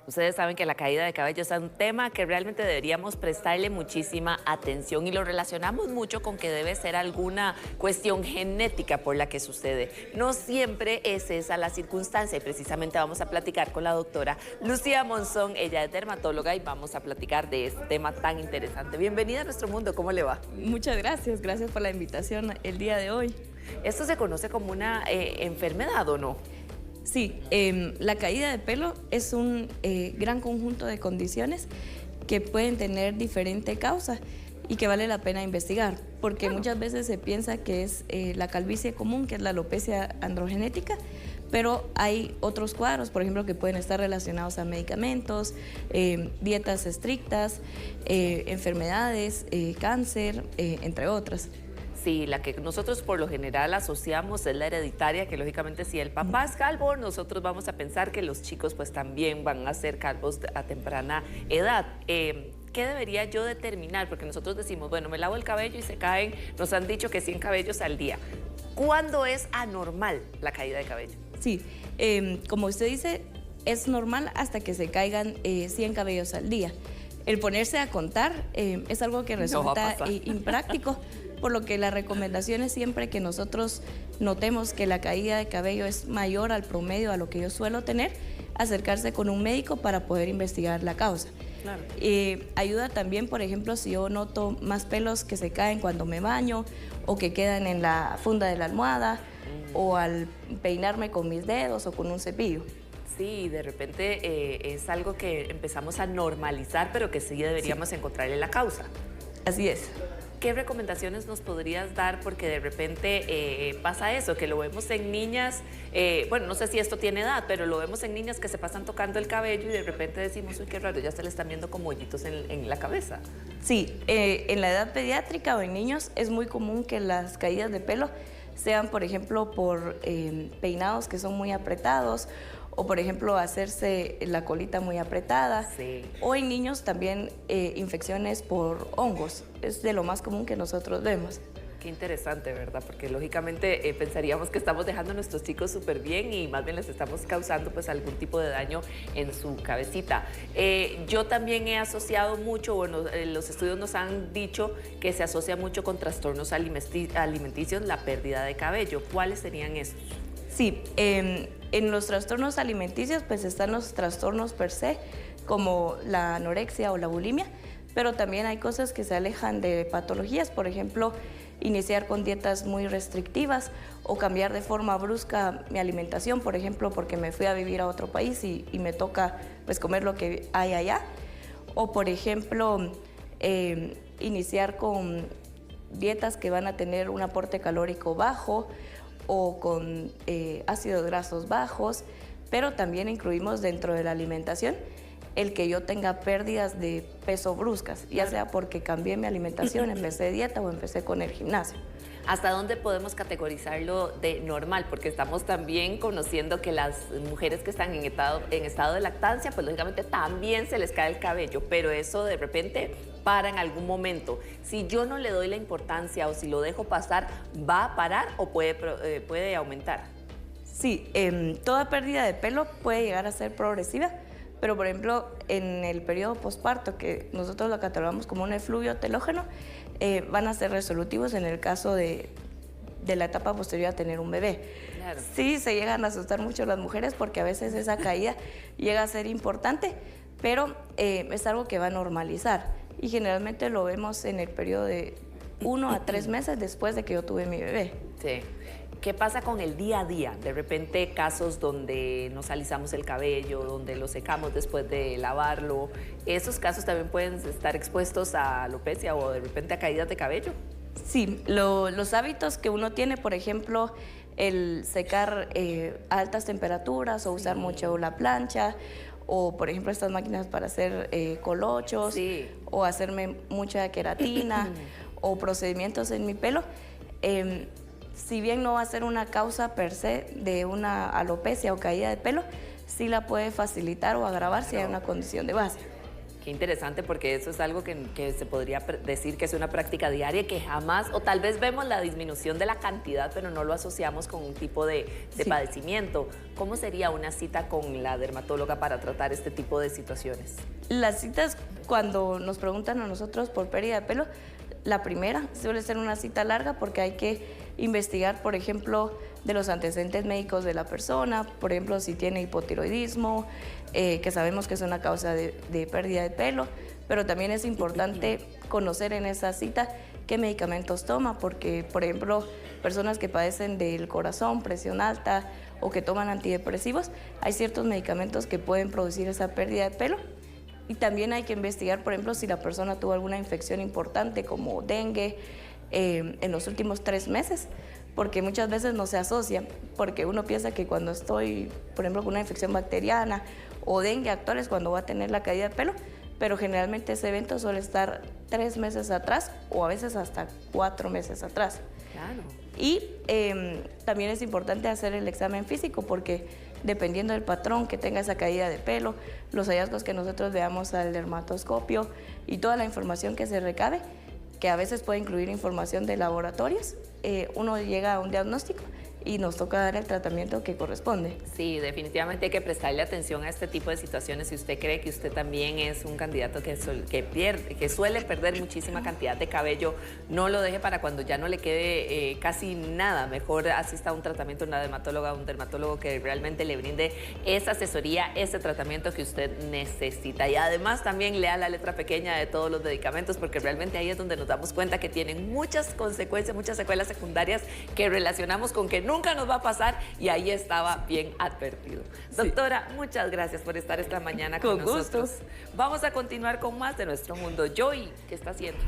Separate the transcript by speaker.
Speaker 1: Ustedes saben que la caída de cabello es un tema que realmente deberíamos prestarle muchísima atención y lo relacionamos mucho con que debe ser alguna cuestión genética por la que sucede. No siempre es esa la circunstancia y precisamente vamos a platicar con la doctora Lucía Monzón. Ella es dermatóloga y vamos a platicar de este tema tan interesante. Bienvenida a nuestro mundo, ¿cómo le va?
Speaker 2: Muchas gracias, gracias por la invitación el día de hoy.
Speaker 1: ¿Esto se conoce como una enfermedad o no?
Speaker 2: Sí, la caída de pelo es un gran conjunto de condiciones que pueden tener diferente causa y que vale la pena investigar, porque muchas veces se piensa que es la calvicie común, que es la alopecia androgenética, pero hay otros cuadros, por ejemplo, que pueden estar relacionados a medicamentos, dietas estrictas, enfermedades, cáncer, entre otras.
Speaker 1: Sí, la que nosotros por lo general asociamos es la hereditaria, que lógicamente si el papá es calvo, nosotros vamos a pensar que los chicos pues también van a ser calvos a temprana edad. ¿Qué debería yo determinar? Porque nosotros decimos, bueno, me lavo el cabello y se caen, nos han dicho que 100 cabellos al día. ¿Cuándo es anormal la caída de cabello?
Speaker 2: Sí, como usted dice, es normal hasta que se caigan 100 cabellos al día. El ponerse a contar es algo que resulta impráctico, por lo que la recomendación es siempre que nosotros notemos que la caída de cabello es mayor al promedio a lo que yo suelo tener, acercarse con un médico para poder investigar la causa.
Speaker 1: Claro.
Speaker 2: Ayuda también, por ejemplo, si yo noto más pelos que se caen cuando me baño o que quedan en la funda de la almohada o al peinarme con mis dedos o con un cepillo.
Speaker 1: Sí, de repente es algo que empezamos a normalizar, pero que sí deberíamos encontrarle la causa.
Speaker 2: Así es.
Speaker 1: ¿Qué recomendaciones nos podrías dar? Porque de repente pasa eso, que lo vemos en niñas, bueno, no sé si esto tiene edad, pero lo vemos en niñas que se pasan tocando el cabello y de repente decimos, uy, qué raro, ya se le están viendo como hoyitos en la cabeza.
Speaker 2: Sí, en la edad pediátrica o en niños es muy común que las caídas de pelo sean, por ejemplo, por peinados que son muy apretados o, por ejemplo, hacerse la colita muy apretada.
Speaker 1: Sí.
Speaker 2: O en niños también infecciones por hongos. Es de lo más común que nosotros vemos.
Speaker 1: Qué interesante, ¿verdad? Porque lógicamente pensaríamos que estamos dejando a nuestros chicos súper bien y más bien les estamos causando pues algún tipo de daño en su cabecita. Yo también he asociado mucho, bueno, los estudios nos han dicho que se asocia mucho con trastornos alimenticios la pérdida de cabello. ¿Cuáles serían estos?
Speaker 2: Sí, en los trastornos alimenticios pues están los trastornos per se, como la anorexia o la bulimia, pero también hay cosas que se alejan de patologías, por ejemplo, iniciar con dietas muy restrictivas o cambiar de forma brusca mi alimentación, por ejemplo, porque me fui a vivir a otro país y me toca pues comer lo que hay allá, o por ejemplo, iniciar con dietas que van a tener un aporte calórico bajo o con ácidos grasos bajos, pero también incluimos dentro de la alimentación el que yo tenga pérdidas de peso bruscas, ya sea porque cambié mi alimentación, empecé dieta o empecé con el gimnasio.
Speaker 1: ¿Hasta dónde podemos categorizarlo de normal? Porque estamos también conociendo que las mujeres que están en estado de lactancia, pues lógicamente también se les cae el cabello, pero eso de repente para en algún momento. Si yo no le doy la importancia o si lo dejo pasar, ¿va a parar o puede aumentar?
Speaker 2: Sí, toda pérdida de pelo puede llegar a ser progresiva, pero por ejemplo en el periodo posparto, que nosotros lo catalogamos como un efluvio telógeno, van a ser resolutivos en el caso de la etapa posterior a tener un bebé.
Speaker 1: Claro.
Speaker 2: Sí, se llegan a asustar mucho las mujeres porque a veces esa caída llega a ser importante, pero es algo que va a normalizar y generalmente lo vemos en el periodo de 1 a 3 meses después de que yo tuve mi bebé.
Speaker 1: Sí. ¿Qué pasa con el día a día? De repente casos donde nos alisamos el cabello, donde lo secamos después de lavarlo. ¿Esos casos también pueden estar expuestos a alopecia o de repente a caídas de cabello?
Speaker 2: Sí, los hábitos que uno tiene, por ejemplo, el secar a altas temperaturas o usar mucho la plancha, o por ejemplo estas máquinas para hacer colochos, o hacerme mucha queratina o procedimientos en mi pelo, si bien no va a ser una causa per se de una alopecia o caída de pelo, sí la puede facilitar o agravar si hay una condición de base.
Speaker 1: Qué interesante, porque eso es algo que se podría decir que es una práctica diaria, que jamás, o tal vez vemos la disminución de la cantidad, pero no lo asociamos con un tipo de padecimiento. ¿Cómo sería una cita con la dermatóloga para tratar este tipo de situaciones?
Speaker 2: Las citas, cuando nos preguntan a nosotros por pérdida de pelo, la primera suele ser una cita larga porque hay que investigar, por ejemplo, de los antecedentes médicos de la persona, por ejemplo, si tiene hipotiroidismo, que sabemos que es una causa de pérdida de pelo, pero también es importante conocer en esa cita qué medicamentos toma, porque, por ejemplo, personas que padecen del corazón, presión alta o que toman antidepresivos, hay ciertos medicamentos que pueden producir esa pérdida de pelo. Y también hay que investigar, por ejemplo, si la persona tuvo alguna infección importante como dengue en los últimos 3 meses, porque muchas veces no se asocia, porque uno piensa que cuando estoy, por ejemplo, con una infección bacteriana o dengue actual es cuando va a tener la caída de pelo, pero generalmente ese evento suele estar 3 meses atrás o a veces hasta 4 meses atrás.
Speaker 1: Claro.
Speaker 2: Y también es importante hacer el examen físico porque dependiendo del patrón que tenga esa caída de pelo, los hallazgos que nosotros veamos al dermatoscopio y toda la información que se recabe, que a veces puede incluir información de laboratorios, uno llega a un diagnóstico y nos toca dar el tratamiento que corresponde.
Speaker 1: Sí, definitivamente hay que prestarle atención a este tipo de situaciones. Si usted cree que usted también es un candidato que suele perder muchísima cantidad de cabello, no lo deje para cuando ya no le quede casi nada. Mejor asista a un tratamiento, una dermatóloga, un dermatólogo que realmente le brinde esa asesoría, ese tratamiento que usted necesita. Y además también lea la letra pequeña de todos los medicamentos, porque realmente ahí es donde nos damos cuenta que tienen muchas consecuencias, muchas secuelas secundarias que relacionamos con que nunca nos va a pasar, y ahí estaba bien advertido. Doctora, muchas gracias por estar esta mañana con nosotros.
Speaker 2: Gusto.
Speaker 1: Vamos a continuar con más de Nuestro Mundo. Joy, ¿qué está haciendo?